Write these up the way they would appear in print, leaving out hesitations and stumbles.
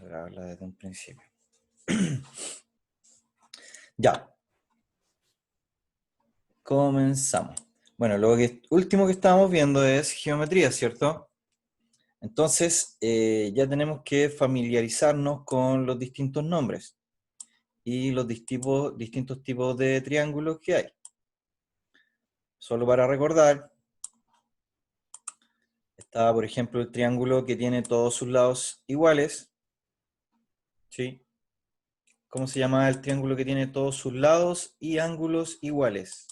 grabarla desde un principio. Ya. Comenzamos. Bueno, último que estábamos viendo es geometría, ¿cierto? Entonces, ya tenemos que familiarizarnos con los distintos nombres y los distintos tipos de triángulos que hay. Solo para recordar, está, por ejemplo, el triángulo que tiene todos sus lados iguales. ¿Sí? ¿Cómo se llama el triángulo que tiene todos sus lados y ángulos iguales?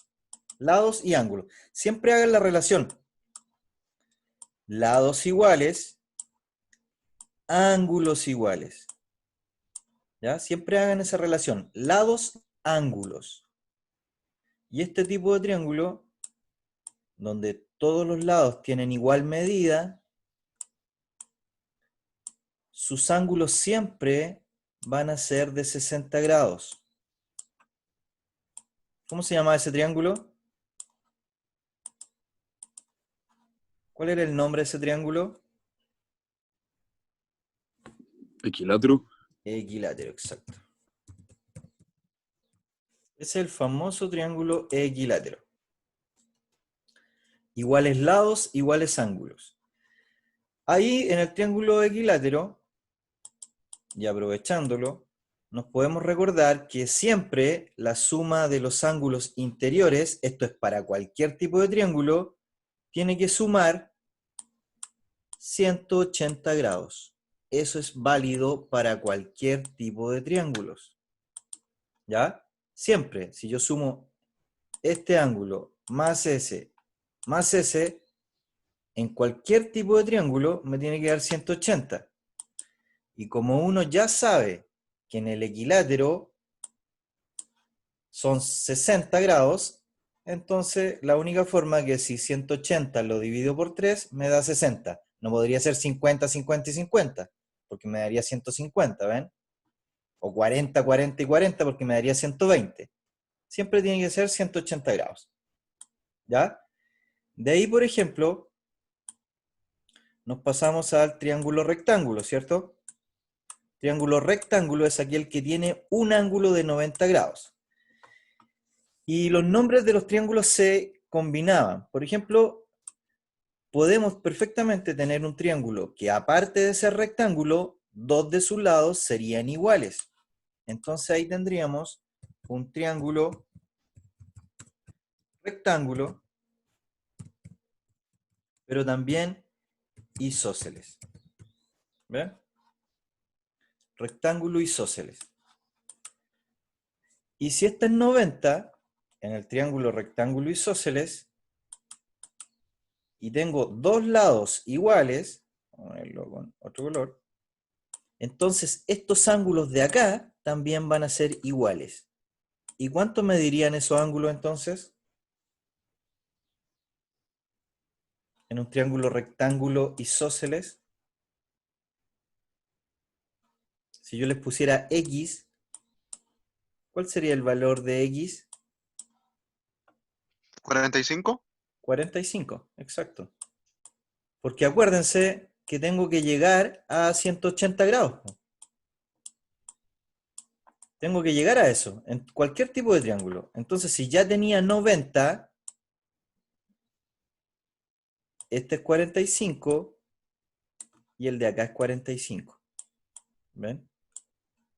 Lados y ángulos. Siempre hagan la relación. Lados iguales, ángulos iguales. ¿Ya? Siempre hagan esa relación. Lados, ángulos. Y este tipo de triángulo, donde todos los lados tienen igual medida, sus ángulos siempre van a ser de 60 grados. ¿Cómo se llama ese triángulo? ¿Cuál era el nombre de ese triángulo? Equilátero. Equilátero, exacto. Es el famoso triángulo equilátero. Iguales lados, iguales ángulos. Ahí en el triángulo equilátero, y aprovechándolo, nos podemos recordar que siempre la suma de los ángulos interiores, esto es para cualquier tipo de triángulo, tiene que sumar 180 grados. Eso es válido para cualquier tipo de triángulos. ¿Ya? Siempre, si yo sumo este ángulo más ese, en cualquier tipo de triángulo me tiene que dar 180. Y como uno ya sabe que en el equilátero son 60 grados, entonces la única forma que si 180 lo divido por 3 me da 60. No podría ser 50, 50 y 50, porque me daría 150, ¿ven? O 40, 40 y 40, porque me daría 120. Siempre tiene que ser 180 grados. ¿Ya? De ahí, por ejemplo, nos pasamos al triángulo rectángulo, ¿cierto? Triángulo rectángulo es aquel que tiene un ángulo de 90 grados. Y los nombres de los triángulos se combinaban. Por ejemplo, podemos perfectamente tener un triángulo que aparte de ser rectángulo, dos de sus lados serían iguales. Entonces ahí tendríamos un triángulo rectángulo, pero también isósceles. ¿Ven? Rectángulo isósceles. Y si esta es 90, en el triángulo rectángulo isósceles, y tengo dos lados iguales, vamos a ponerlo con otro color, entonces estos ángulos de acá también van a ser iguales. ¿Y cuánto medirían esos ángulos entonces? En un triángulo rectángulo isósceles, si yo les pusiera X, ¿cuál sería el valor de X? 45. 45, exacto. Porque acuérdense que tengo que llegar a 180 grados. Tengo que llegar a eso, en cualquier tipo de triángulo. Entonces, si ya tenía 90, este es 45 y el de acá es 45. ¿Ven?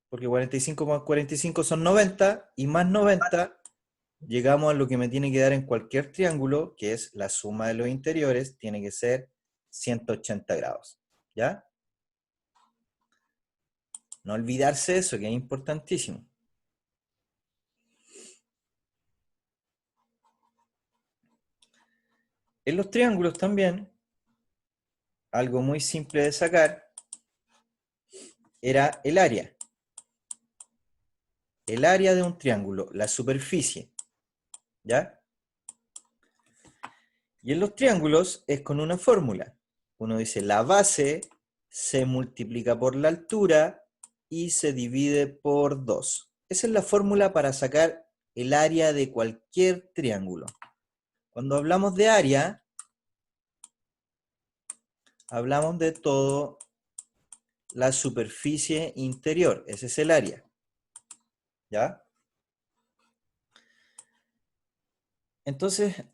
Porque 45 más 45 son 90 y más 90 llegamos a lo que me tiene que dar en cualquier triángulo, que es la suma de los interiores, tiene que ser 180 grados. ¿Ya? No olvidarse eso, que es importantísimo. En los triángulos también, algo muy simple de sacar era el área. El área de un triángulo, la superficie. ¿Ya? Y en los triángulos es con una fórmula. Uno dice la base se multiplica por la altura y se divide por 2. Esa es la fórmula para sacar el área de cualquier triángulo. Cuando hablamos de área, hablamos de toda la superficie interior. Ese es el área. ¿Ya? Entonces,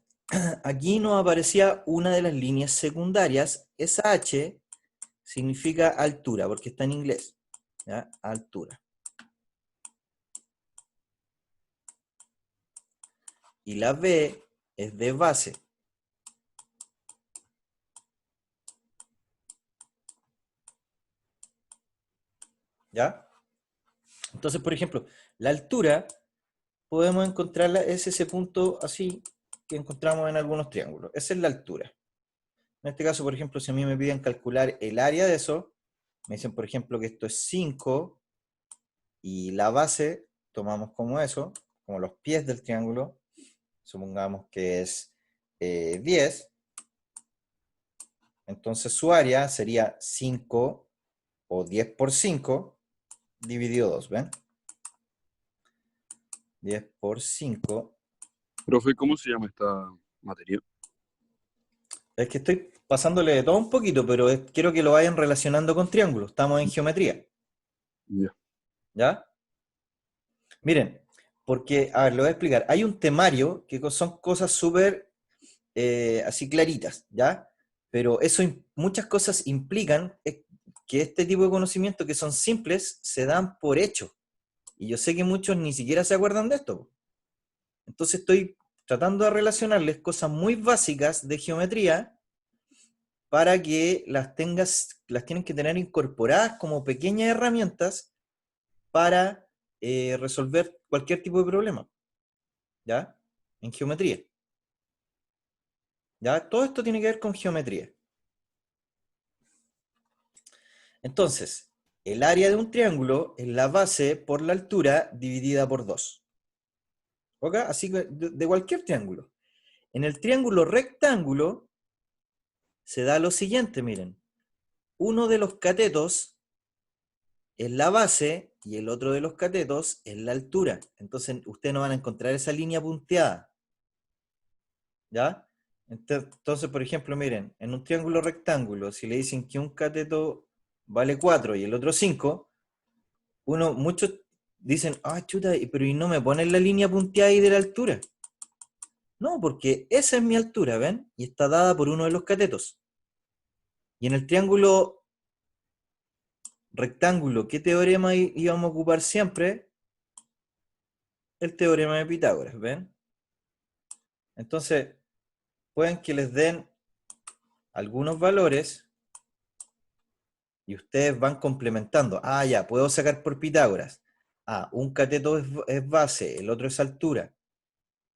aquí nos aparecía una de las líneas secundarias. Esa H significa altura, porque está en inglés. ¿Ya? Altura. Y la B es de base. ¿Ya? Entonces, por ejemplo, la altura podemos encontrarla, es ese punto así que encontramos en algunos triángulos. Esa es la altura. En este caso, por ejemplo, si a mí me piden calcular el área de eso, me dicen, por ejemplo, que esto es 5 y la base tomamos como eso, como los pies del triángulo, supongamos que es 10, entonces su área sería 5 o 10 por 5 dividido 2, ¿ven? 10 por 5. Profe, ¿cómo se llama esta materia? Es que estoy pasándole de todo un poquito, pero quiero que lo vayan relacionando con triángulos. Estamos en geometría, Ya. ¿ya? Miren, porque, a ver, lo voy a explicar. Hay un temario que son cosas súper así claritas, ¿ya? Pero eso, muchas cosas implican que este tipo de conocimientos que son simples se dan por hecho. Y yo sé que muchos ni siquiera se acuerdan de esto. Entonces estoy tratando de relacionarles cosas muy básicas de geometría para que las tienen que tener incorporadas como pequeñas herramientas para resolver cualquier tipo de problema, ¿ya? En geometría, ¿ya? Todo esto tiene que ver con geometría. Entonces, el área de un triángulo es la base por la altura dividida por 2. ¿Ok? Así que de cualquier triángulo. En el triángulo rectángulo se da lo siguiente, miren. Uno de los catetos es la base y el otro de los catetos es la altura. Entonces, ustedes no van a encontrar esa línea punteada. ¿Ya? Entonces, por ejemplo, miren, en un triángulo rectángulo, si le dicen que un cateto vale 4 y el otro 5, muchos dicen, ah, chuta, pero ¿y no me ponen la línea punteada ahí de la altura? No, porque esa es mi altura, ¿ven? Y está dada por uno de los catetos. Y en el triángulo rectángulo, ¿qué teorema íbamos a ocupar siempre? El teorema de Pitágoras, ¿ven? Entonces, pueden que les den algunos valores y ustedes van complementando. Ah, ya, puedo sacar por Pitágoras. Ah, un cateto es base, el otro es altura.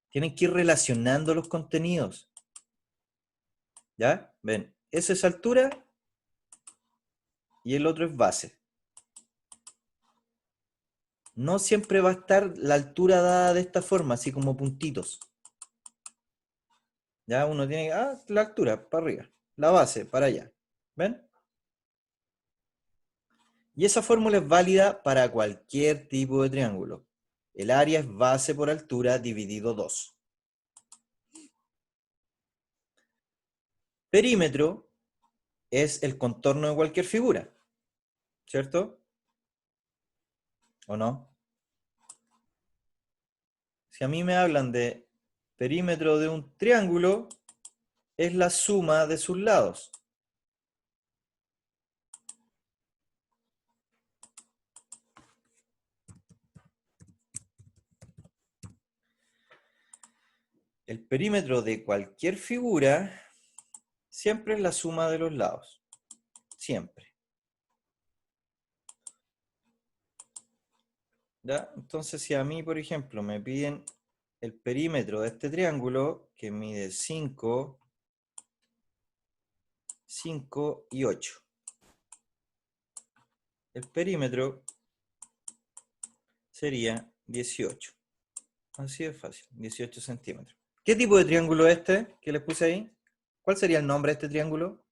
Tienen que ir relacionando los contenidos. ¿Ya? Ven, eso es altura y el otro es base. No siempre va a estar la altura dada de esta forma, así como puntitos. Ya uno tiene, la altura para arriba, la base para allá. ¿Ven? Y esa fórmula es válida para cualquier tipo de triángulo. El área es base por altura dividido 2. Perímetro es el contorno de cualquier figura, ¿cierto? ¿O no? Si a mí me hablan de perímetro de un triángulo, es la suma de sus lados. El perímetro de cualquier figura siempre es la suma de los lados. Siempre. ¿Ya? Entonces, si a mí, por ejemplo, me piden el perímetro de este triángulo, que mide 5, 5 y 8. El perímetro sería 18. Así de fácil, 18 centímetros. ¿Qué tipo de triángulo es este que les puse ahí? ¿Cuál sería el nombre de este triángulo?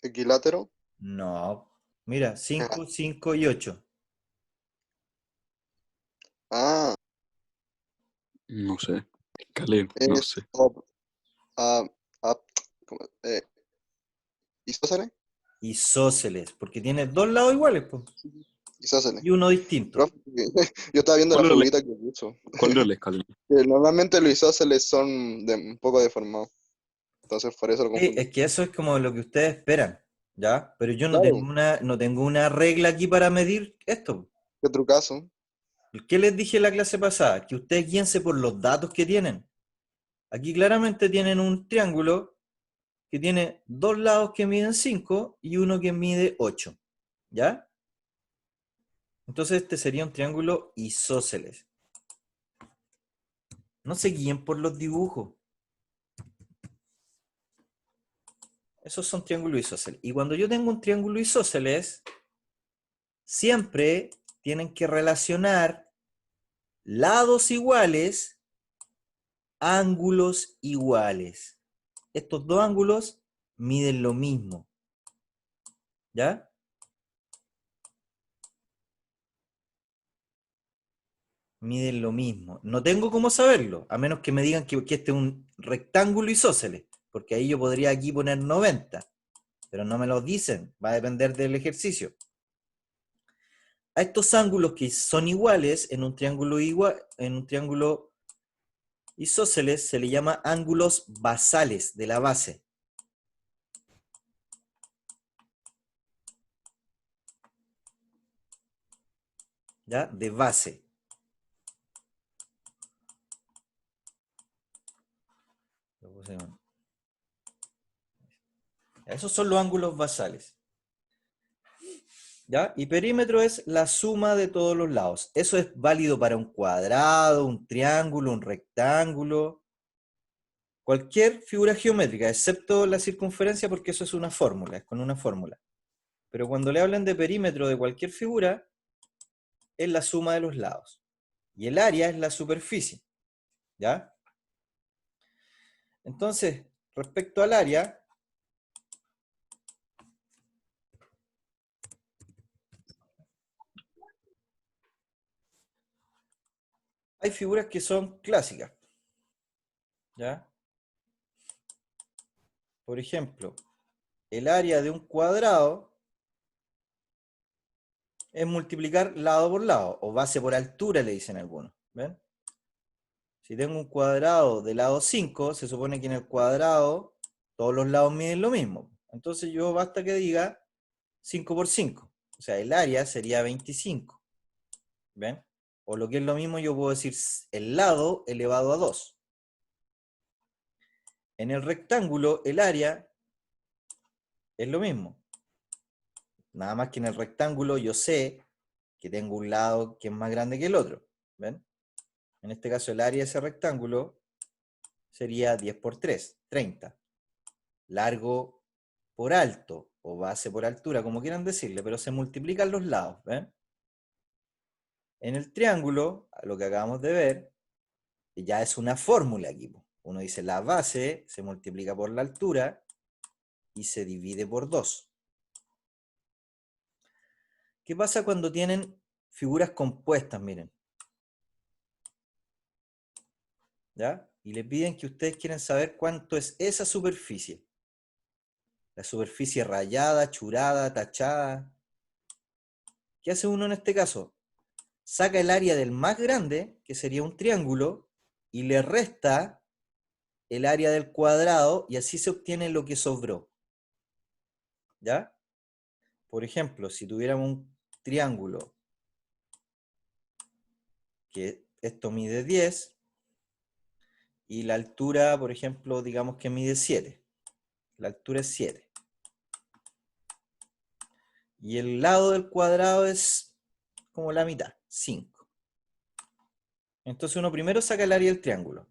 Equilátero. No. Mira, 5, 5 y 8. Ah, No sé. Caleb, no es sé. ah, ah, ¿cómo? ¿Isósceles? Isósceles, porque tiene dos lados iguales, pues, Isósceles. y uno distinto. Profe, yo estaba viendo la ¿Cuál era la, figurita que puso. cuál era la escala? Que normalmente los isósceles son un poco deformados. Entonces por eso lo Sí, confundí. es que eso es como lo que ustedes esperan, ¿ya? Pero yo Claro, no tengo una regla aquí para medir esto. qué trucazo. ¿Qué les dije la clase pasada? Que ustedes guíense por los datos que tienen. Aquí claramente tienen un triángulo que tiene dos lados que miden 5 y uno que mide 8, ¿ya? Entonces este sería un triángulo isósceles. No se guíen por los dibujos. Esos son triángulos isósceles. Y cuando yo tengo un triángulo isósceles, siempre tienen que relacionar lados iguales, ángulos iguales. Estos dos ángulos miden lo mismo, ¿ya? Miden lo mismo. No tengo cómo saberlo, a menos que me digan que este es un rectángulo isósceles, porque ahí yo podría aquí poner 90, pero no me lo dicen, va a depender del ejercicio. A estos ángulos que son iguales en un triángulo isósceles se le llama ángulos basales de la base. ¿Ya? De base. Esos son los ángulos basales. ¿Ya? Y perímetro es la suma de todos los lados. Eso es válido para un cuadrado, un triángulo, un rectángulo, cualquier figura geométrica, excepto la circunferencia, porque eso es una fórmula, es con una fórmula. Pero cuando le hablan de perímetro de cualquier figura, es la suma de los lados. Y el área es la superficie. ¿Ya? Entonces, respecto al área, hay figuras que son clásicas. ¿Ya? Por ejemplo, el área de un cuadrado es multiplicar lado por lado, o base por altura, le dicen algunos. ¿Ven? Si tengo un cuadrado de lado 5, se supone que en el cuadrado todos los lados miden lo mismo. Entonces yo basta que diga 5 por 5. O sea, el área sería 25. ¿Ven? O lo que es lo mismo, yo puedo decir el lado elevado a 2. En el rectángulo, el área es lo mismo. Nada más que en el rectángulo yo sé que tengo un lado que es más grande que el otro. ¿Ven? En este caso el área de ese rectángulo sería 10 por 3, 30. Largo por alto, o base por altura, como quieran decirle, pero se multiplican los lados. ¿Ven? En el triángulo, lo que acabamos de ver, ya es una fórmula aquí. Uno dice la base se multiplica por la altura y se divide por 2. ¿Qué pasa cuando tienen figuras compuestas? Miren. ¿Ya? Y le piden que ustedes quieren saber cuánto es esa superficie. La superficie rayada, churada, tachada. ¿Qué hace uno en este caso? Saca el área del más grande, que sería un triángulo, y le resta el área del cuadrado, y así se obtiene lo que sobró. ¿Ya? Por ejemplo, si tuviéramos un triángulo que esto mide 10, y la altura, por ejemplo, digamos que mide 7. La altura es 7. Y el lado del cuadrado es como la mitad, 5. Entonces uno primero saca el área del triángulo.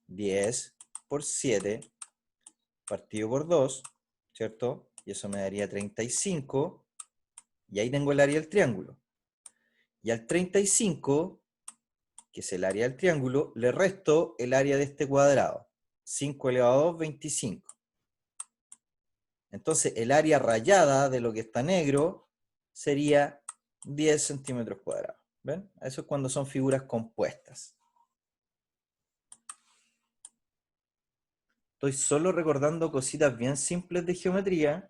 10 por 7 partido por 2, ¿cierto? Y eso me daría 35. Y ahí tengo el área del triángulo. Y al 35, que es el área del triángulo, le resto el área de este cuadrado. 5 elevado a 2, 25. Entonces el área rayada de lo que está negro sería 10 centímetros cuadrados. ¿Ven? Eso es cuando son figuras compuestas. estoy solo recordando cositas bien simples de geometría.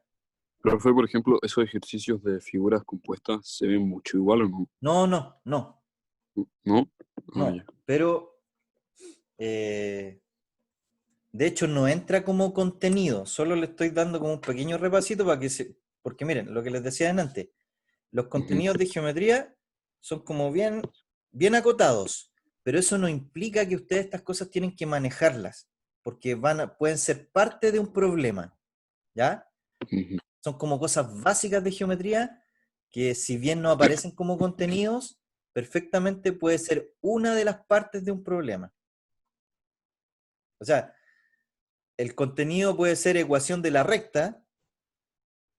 Profe, por ejemplo, esos ejercicios de figuras compuestas se ven mucho igual o no. No, no, no, ¿No? Ah, no. ya. Pero, de hecho, no entra como contenido. Solo le estoy dando como un pequeño repasito para que se... Porque miren, lo que les decía antes, los Ujú. contenidos de geometría son como bien, bien acotados, pero eso no implica que ustedes estas cosas tienen que manejarlas, porque pueden ser parte de un problema, ¿ya? Ujú. Son como cosas básicas de geometría que si bien no aparecen como contenidos, perfectamente puede ser una de las partes de un problema. O sea, el contenido puede ser ecuación de la recta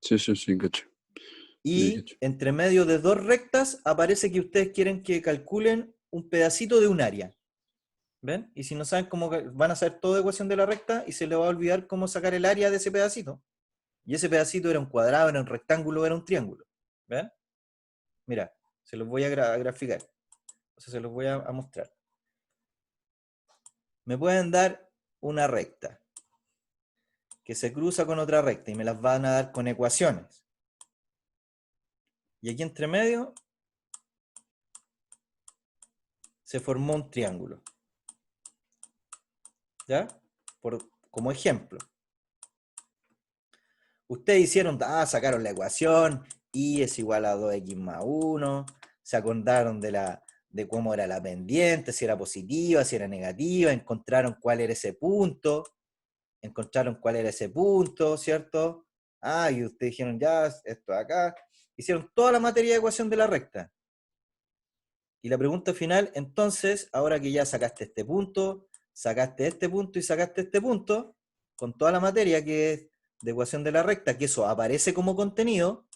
Sí, sí, sí, cacho. Sí, y cacho. entre medio de dos rectas aparece que ustedes quieren que calculen un pedacito de un área. ¿Ven? Y si no saben cómo, van a hacer toda ecuación de la recta y se les va a olvidar cómo sacar el área de ese pedacito. Y ese pedacito era un cuadrado, era un rectángulo, era un triángulo. ¿Ven? Mira, se los voy a graficar. O sea, se los voy a mostrar. Me pueden dar una recta que se cruza con otra recta y me las van a dar con ecuaciones. Y aquí entre medio se formó un triángulo. ¿Ya? Como ejemplo. Ustedes hicieron, sacaron la ecuación, y es igual a 2x más 1, se acordaron de cómo era la pendiente, si era positiva, si era negativa, encontraron cuál era ese punto, ¿cierto? Y ustedes dijeron, ya, esto de acá, hicieron toda la materia de ecuación de la recta. Y la pregunta final, entonces, ahora que ya sacaste este punto, sacaste este punto y sacaste este punto, con toda la materia que es de ecuación de la recta, que eso aparece como contenido,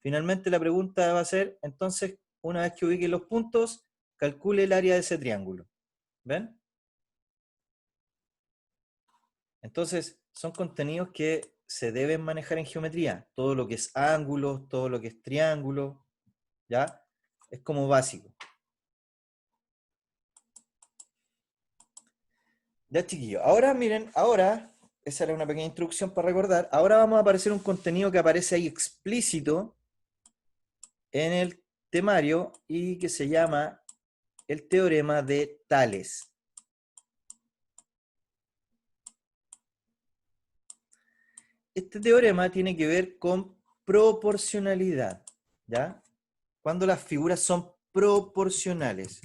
finalmente la pregunta va a ser, entonces, una vez que ubique los puntos, calcule el área de ese triángulo. ¿Ven? Entonces, son contenidos que se deben manejar en geometría. Todo lo que es ángulos, todo lo que es triángulo, ¿ya? Es como básico. Ya, chiquillos. Ahora, miren, esa era una pequeña introducción para recordar. Ahora vamos a aparecer un contenido que aparece ahí explícito en el temario y que se llama el teorema de Tales. Este teorema tiene que ver con proporcionalidad, ¿ya? Cuando las figuras son proporcionales.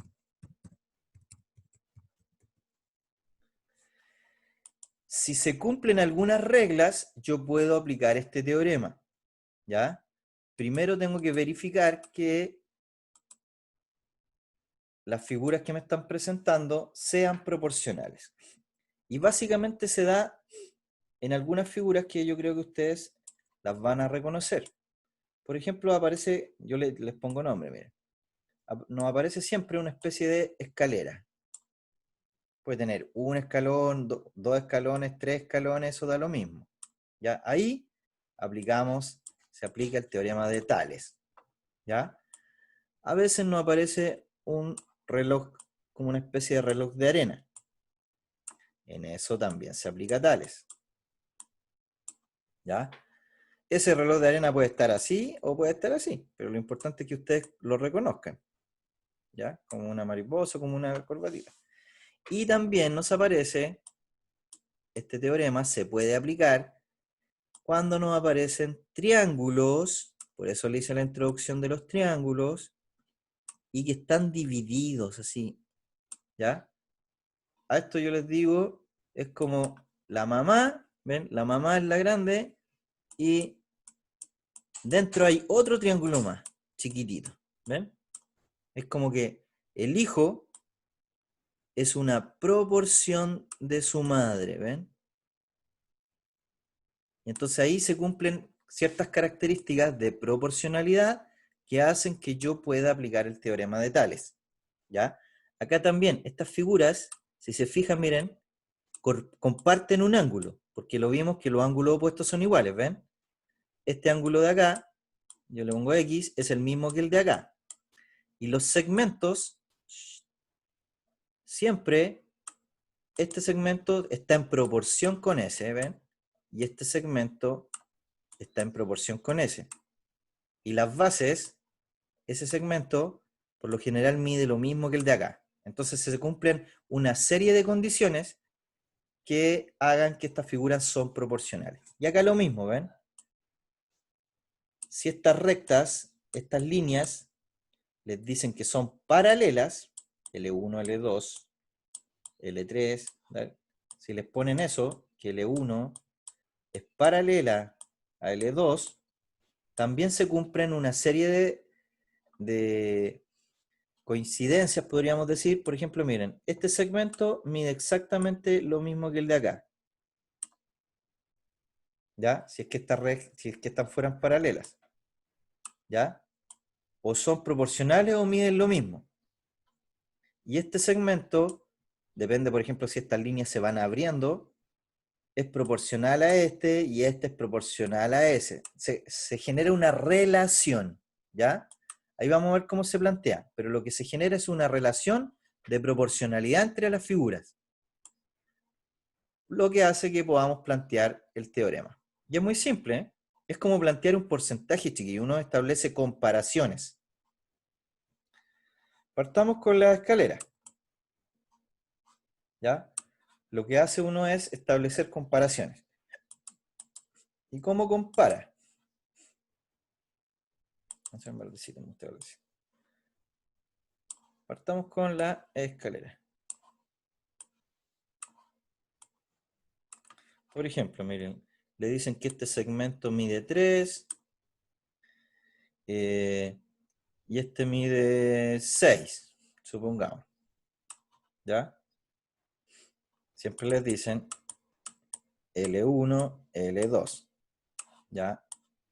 Si se cumplen algunas reglas, yo puedo aplicar este teorema, ¿ya? Primero tengo que verificar que las figuras que me están presentando sean proporcionales. Y básicamente se da en algunas figuras que yo creo que ustedes las van a reconocer. Por ejemplo, aparece, yo les pongo nombre, miren. Nos aparece siempre una especie de escalera. Puede tener un escalón, dos escalones, tres escalones, eso da lo mismo. ¿Ya? Ahí se aplica el teorema de Tales. ¿Ya? A veces nos aparece un reloj como una especie de reloj de arena. En eso también se aplica Tales. ¿Ya? Ese reloj de arena puede estar así o puede estar así, pero lo importante es que ustedes lo reconozcan. ¿Ya? Como una mariposa, como una corbatita. Y también nos aparece, este teorema se puede aplicar cuando nos aparecen triángulos, por eso le hice la introducción de los triángulos, y que están divididos así, ¿ya? A esto yo les digo, es como la mamá, ¿ven? La mamá es la grande, y dentro hay otro triángulo más, chiquitito, ¿ven? Es como que el hijo es una proporción de su madre, ¿ven? Y entonces ahí se cumplen ciertas características de proporcionalidad que hacen que yo pueda aplicar el teorema de Tales, ¿ya? Acá también, estas figuras, si se fijan, miren, comparten un ángulo, porque lo vimos que los ángulos opuestos son iguales, ¿ven? Este ángulo de acá, yo le pongo X, es el mismo que el de acá. Y los segmentos siempre este segmento está en proporción con ese, ¿ven? Y este segmento está en proporción con ese. Y las bases, ese segmento, por lo general mide lo mismo que el de acá. Entonces se cumplen una serie de condiciones que hagan que estas figuras son proporcionales. Y acá lo mismo, ¿ven? Si estas rectas, estas líneas, les dicen que son paralelas, L1, L2, L3, ¿vale? Si les ponen eso, que L1 es paralela a L2, también se cumplen una serie de coincidencias, podríamos decir. Por ejemplo, miren, este segmento mide exactamente lo mismo que el de acá. ¿Ya? Si es que estas fueran paralelas. ¿Ya? O son proporcionales o miden lo mismo. Y este segmento, depende, por ejemplo, si estas líneas se van abriendo, es proporcional a este y este es proporcional a ese. Se genera una relación, ¿ya? Ahí vamos a ver cómo se plantea, pero lo que se genera es una relación de proporcionalidad entre las figuras, lo que hace que podamos plantear el teorema. Y es muy simple, ¿eh? Es como plantear un porcentaje, chiquillo. Uno establece comparaciones. Partamos con la escalera, ¿ya? Lo que hace uno es establecer comparaciones. ¿Y cómo compara? Partamos con la escalera. Por ejemplo, miren, le dicen que este segmento mide 3 y este mide 6, supongamos. ¿Ya? Siempre les dicen L1, L2. ¿Ya?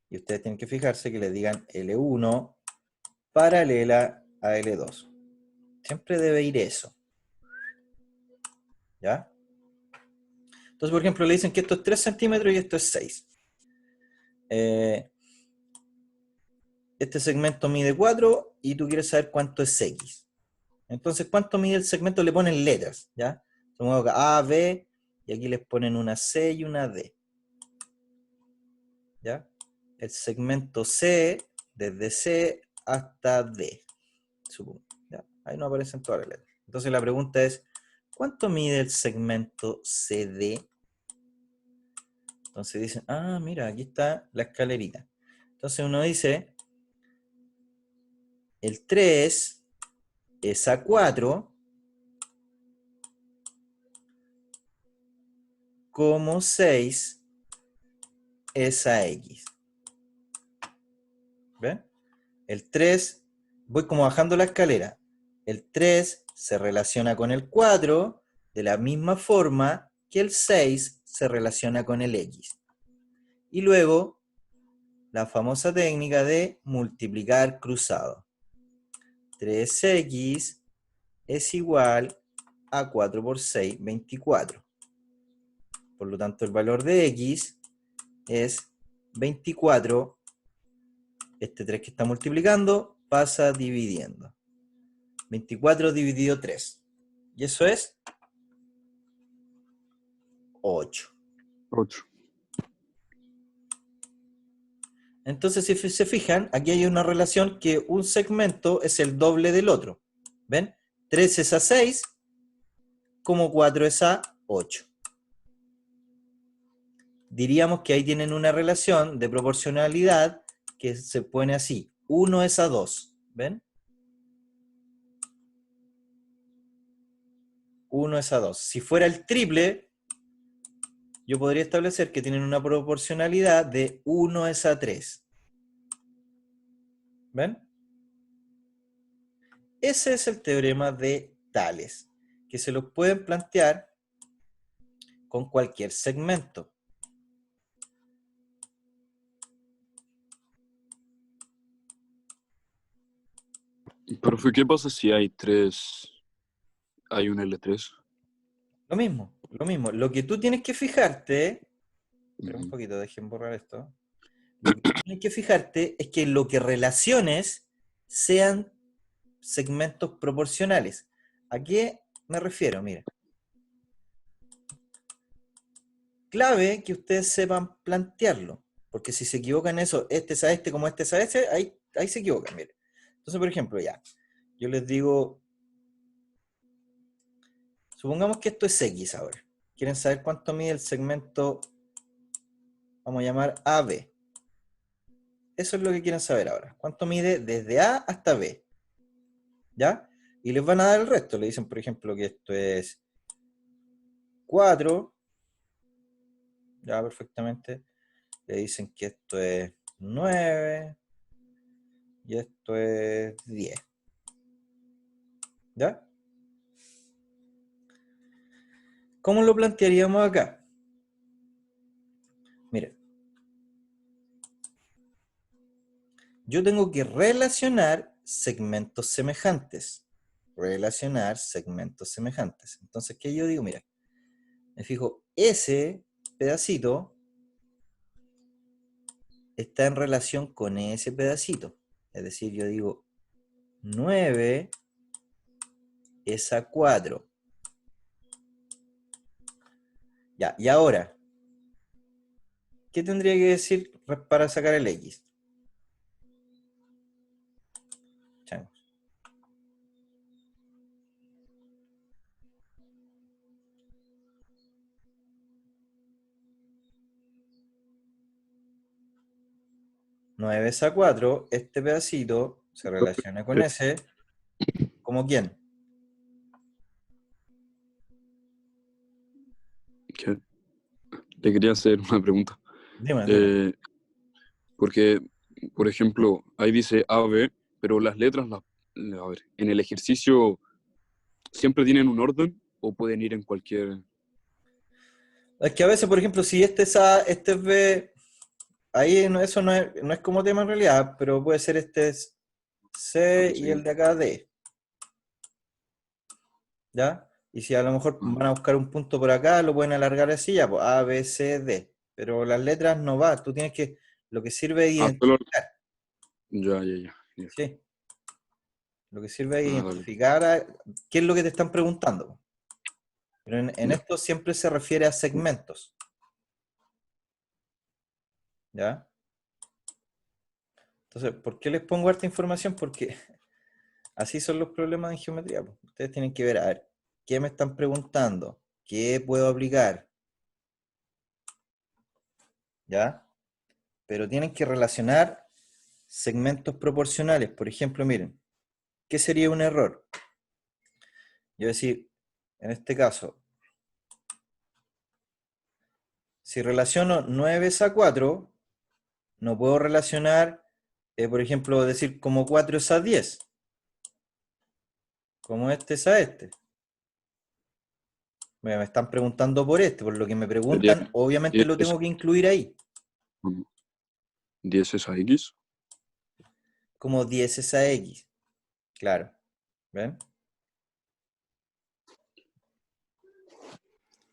Y ustedes tienen que fijarse que le digan L1 paralela a L2. Siempre debe ir eso. ¿Ya? Entonces, por ejemplo, le dicen que esto es 3 centímetros y esto es 6. Este segmento mide 4 y tú quieres saber cuánto es X. Entonces, ¿cuánto mide el segmento? Le ponen letras, ¿ya? Supongo que A, B, y aquí les ponen una C y una D. ¿Ya? El segmento C, desde C hasta D, supongo. ¿Ya? Ahí no aparecen todas las letras. Entonces la pregunta es, ¿cuánto mide el segmento CD? Entonces dicen, ah, mira, aquí está la escalerita. Entonces uno dice, el 3 es a 4, como 6 es a X. ¿Ven? El 3, voy como bajando la escalera. El 3 se relaciona con el 4 de la misma forma que el 6 se relaciona con el X. Y luego, la famosa técnica de multiplicar cruzado. 3x es igual a 4 por 6, 24. Por lo tanto, el valor de x es 24. Este 3 que está multiplicando pasa dividiendo. 24 dividido 3. Y eso es 8. 8. Entonces, si se fijan, aquí hay una relación que un segmento es el doble del otro. ¿Ven? 3 es a 6, como 4 es a 8. Diríamos que ahí tienen una relación de proporcionalidad que se pone así. 1 es a 2. ¿Ven? 1 es a 2. Si fuera el triple, yo podría establecer que tienen una proporcionalidad de 1 es a 3. ¿Ven? Ese es el teorema de Tales, que se lo pueden plantear con cualquier segmento. Profe, ¿qué pasa si hay un L3? Lo mismo, lo mismo. Lo que tú tienes que fijarte, espera un Ujú. poquito, dejen borrar esto. Lo que tú tienes que fijarte es que lo que relaciones sean segmentos proporcionales. ¿A qué me refiero? Mira. clave que ustedes sepan plantearlo, porque si se equivocan eso, este es a este como este es a este, ahí se equivocan, mire. Entonces, por ejemplo, ya, yo les digo, supongamos que esto es X ahora. ¿Quieren saber cuánto mide el segmento, vamos a llamar AB? Eso es lo que quieren saber ahora. ¿Cuánto mide desde A hasta B? ¿Ya? Y les van a dar el resto. Le dicen, por ejemplo, que esto es 4. Ya, perfectamente. Le dicen que esto es 9. Y esto es 10. ¿Ya? ¿Cómo lo plantearíamos acá? Miren. Yo tengo que relacionar segmentos semejantes. Relacionar segmentos semejantes. Entonces, ¿qué yo digo? Mira, me fijo, ese pedacito está en relación con ese pedacito. Es decir, yo digo 9 es a 4. Ya, y ahora, ¿qué tendría que decir para sacar el X? Changos. Nueve es a 4, este pedacito se relaciona con ese, ¿como quién? ¿Qué? Le quería hacer una pregunta. Dime. Porque, por ejemplo, ahí dice AB, pero las letras, a ver, en el ejercicio, ¿siempre tienen un orden o pueden ir en cualquier? Es que a veces, por ejemplo, si este es A, este es B, ahí eso no es como tema en realidad, pero puede ser este es C y el Sí. de acá D. ¿Ya? Y si a lo mejor Ah, van a buscar un punto por acá, lo pueden alargar así, ya, pues A, B, C, D. Pero las letras no va, tú tienes que, lo que sirve es solo, identificar, ya. ¿sí? Lo que sirve es Dale, identificar qué es lo que te están preguntando. Pero en ya. esto siempre se refiere a segmentos, ¿ya? Entonces, ¿por qué les pongo harta información? Porque así son los problemas en geometría, pues. Ustedes tienen que ver, a ver, ¿qué me están preguntando? ¿Qué puedo aplicar? ¿Ya? Pero tienen que relacionar segmentos proporcionales. Por ejemplo, miren, ¿qué sería un error? Yo decir, en este caso, si relaciono 9 a 4, no puedo relacionar, por ejemplo, decir como 4 es a 10, como este es a este. Me están preguntando por este, por lo que me Sería preguntan, obviamente 10 lo es, tengo que incluir ahí, 10 es a X. como 10 es a X, claro. ¿Ven?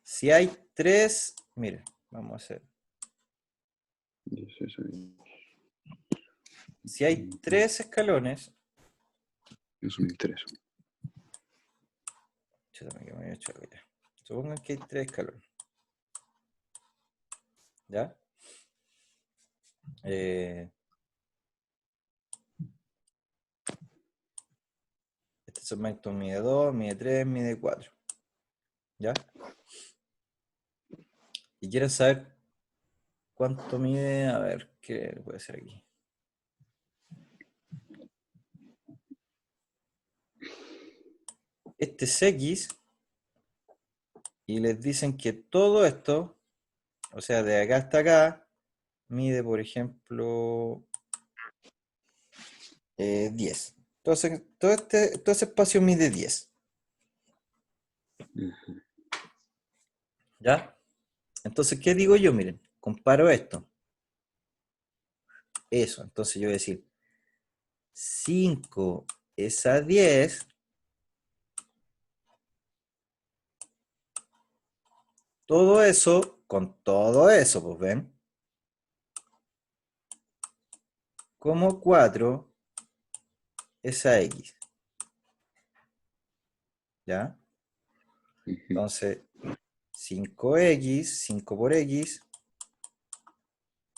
Si hay 3, mire, vamos a hacer. 10 es a X. Si hay 3 escalones, Eso me interesa. que me había hecho algo ya. Supongan que hay 3 escalones. ¿Ya? Este segmento mide 2, mide 3, mide 4. ¿Ya? Y quieren saber cuánto mide, a ver, ¿qué puede ser aquí? Este es X, y les dicen que todo esto, o sea, de acá hasta acá, mide, por ejemplo, 10. Entonces, todo ese espacio mide 10. ¿Ya? Entonces, ¿qué digo yo? Miren, comparo esto. Eso, entonces yo voy a decir 5 es a 10. Todo eso, con todo eso, pues ven, como 4 es a X. ¿Ya? Entonces, 5x, 5 por x,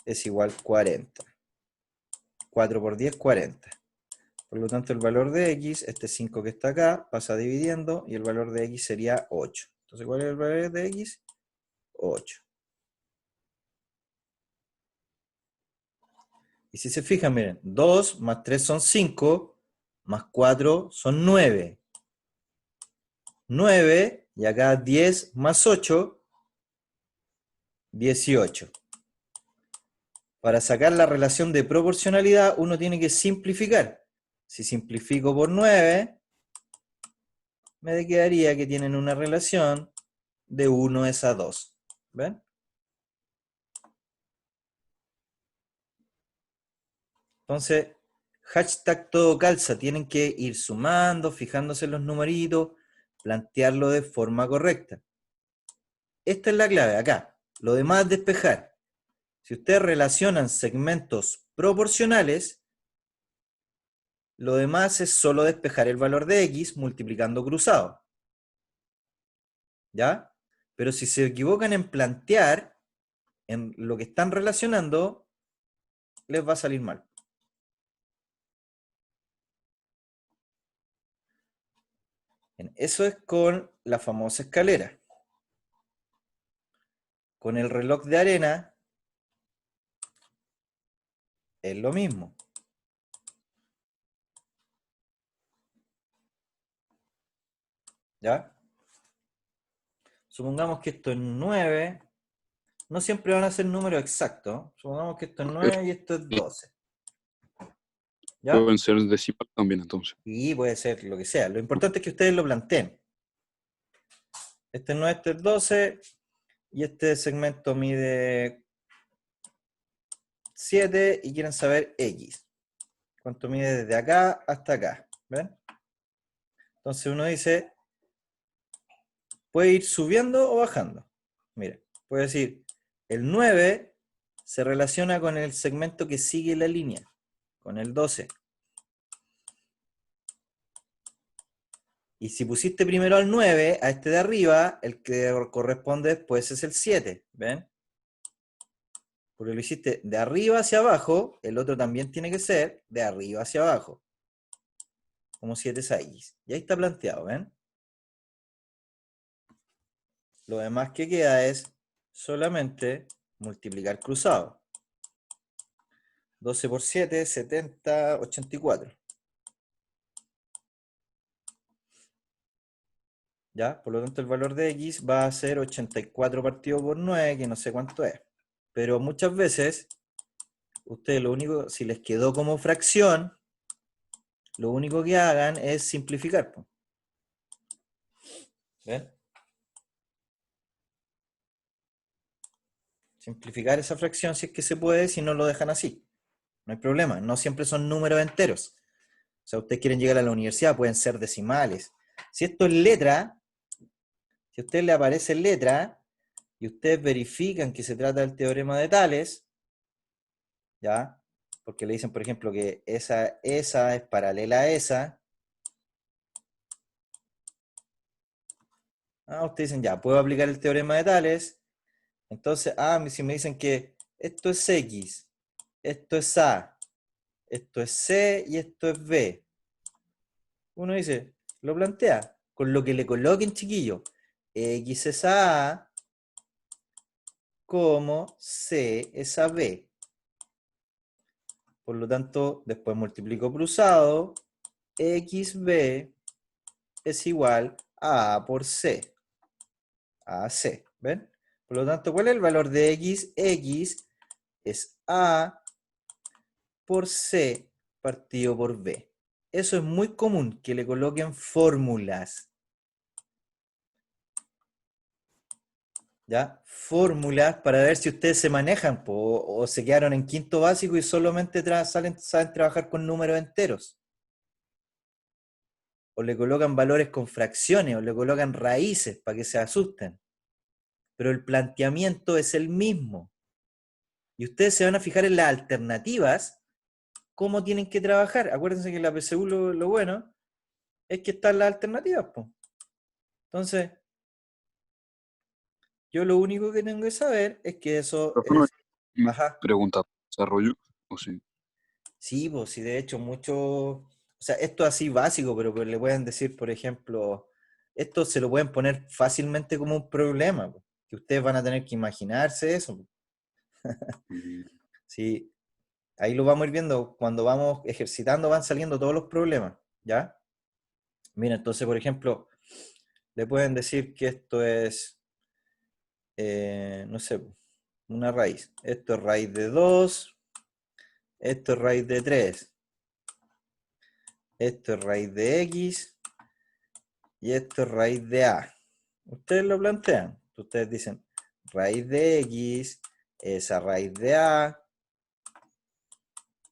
es igual a 40. 4 por 10, 40. Por lo tanto, el valor de x, este 5 que está acá, pasa dividiendo, y el valor de x sería 8. Entonces, ¿cuál es el valor de x? 8. Y si se fijan, miren, 2 más 3 son 5, más 4 son 9. 9, y acá 10 más 8, 18. Para sacar la relación de proporcionalidad, uno tiene que simplificar. Si simplifico por 9, me quedaría que tienen una relación de 1 es a 2. ¿Ven? Entonces, hashtag todo calza. Tienen que ir sumando, fijándose en los numeritos, plantearlo de forma correcta. Esta es la clave, acá. Lo demás es despejar. Si ustedes relacionan segmentos proporcionales, lo demás es solo despejar el valor de x multiplicando cruzado. ¿Ya? Pero si se equivocan en plantear, en lo que están relacionando, les va a salir mal. Bien, eso es con la famosa escalera. Con el reloj de arena, es lo mismo. ¿Ya? Supongamos que esto es 9. No siempre van a ser números exactos. Supongamos que esto es 9 y esto es 12. ¿Ya? Pueden ser decimal también, entonces. Y puede ser lo que sea. Lo importante es que ustedes lo planteen. Este es 9, este es 12. Y este segmento mide 7 y quieren saber X. ¿Cuánto mide desde acá hasta acá? ¿Ven? Entonces uno dice, puede ir subiendo o bajando. Mira, puede decir, el 9 se relaciona con el segmento que sigue la línea, con el 12. Y si pusiste primero al 9, a este de arriba, el que corresponde después es el 7. ¿Ven? Porque lo hiciste de arriba hacia abajo, el otro también tiene que ser de arriba hacia abajo. Como 7 es X. Y ahí está planteado, ¿ven? Lo demás que queda es solamente multiplicar cruzado. 12 por 7, 70, 84. ¿Ya? Por lo tanto, el valor de X va a ser 84 partido por 9, que no sé cuánto es. Pero muchas veces, ustedes lo único, si les quedó como fracción, lo único que hagan es simplificar. ¿Ven? Simplificar esa fracción si es que se puede, si no lo dejan así. No hay problema, no siempre son números enteros. O sea, ustedes quieren llegar a la universidad, pueden ser decimales. Si esto es letra, si a usted le aparece letra, y ustedes verifican que se trata del teorema de Tales, ¿ya? Porque le dicen, por ejemplo, que esa es paralela a esa. Ustedes dicen, ya, puedo aplicar el teorema de Tales. Entonces, si me dicen que esto es X, esto es A, esto es C y esto es B. Uno dice, lo plantea, con lo que le coloquen, chiquillo. X es A, como C es a B. Por lo tanto, después multiplico cruzado, XB es igual a A por C. A C, ¿ven? Por lo tanto, ¿cuál es el valor de X? X es A por C partido por B. Eso es muy común, que le coloquen fórmulas. ¿Ya? Fórmulas para ver si ustedes se manejan o se quedaron en quinto básico y solamente saben trabajar con números enteros. O le colocan valores con fracciones, o le colocan raíces para que se asusten. Pero el planteamiento es el mismo. Y ustedes se van a fijar en las alternativas, cómo tienen que trabajar. Acuérdense que en la PSU lo bueno es que están las alternativas, po. Entonces, Yo lo único que tengo que saber es que eso Pero no es... hay Ajá. pregunta, desarrollo, o sí. Sí, pues sí, de hecho, mucho, o sea, esto así básico, pero pues le pueden decir, por ejemplo, esto se lo pueden poner fácilmente como un problema, pues, que ustedes van a tener que imaginarse eso, pues. Mm, Sí, ahí lo vamos a ir viendo, cuando vamos ejercitando van saliendo todos los problemas, ¿ya? Mira, entonces, por ejemplo, le pueden decir que esto es, no sé, una raíz. Esto es raíz de 2, esto es raíz de 3, esto es raíz de x, y esto es raíz de A. Ustedes lo plantean. Ustedes dicen, raíz de X es a raíz de A,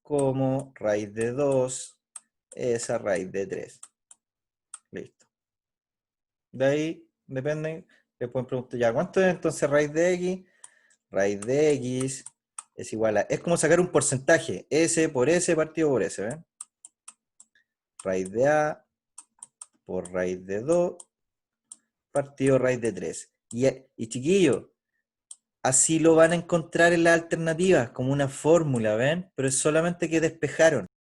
como raíz de 2 es a raíz de 3. Listo. De ahí, depende, le pueden preguntar ya, ¿cuánto es entonces raíz de X? Raíz de X es igual a... Es como sacar un porcentaje. S por S partido por S, ¿ven? Raíz de A por raíz de 2 partido raíz de 3. Y chiquillo, así lo van a encontrar en las alternativas, como una fórmula, ¿ven? Pero es solamente que despejaron.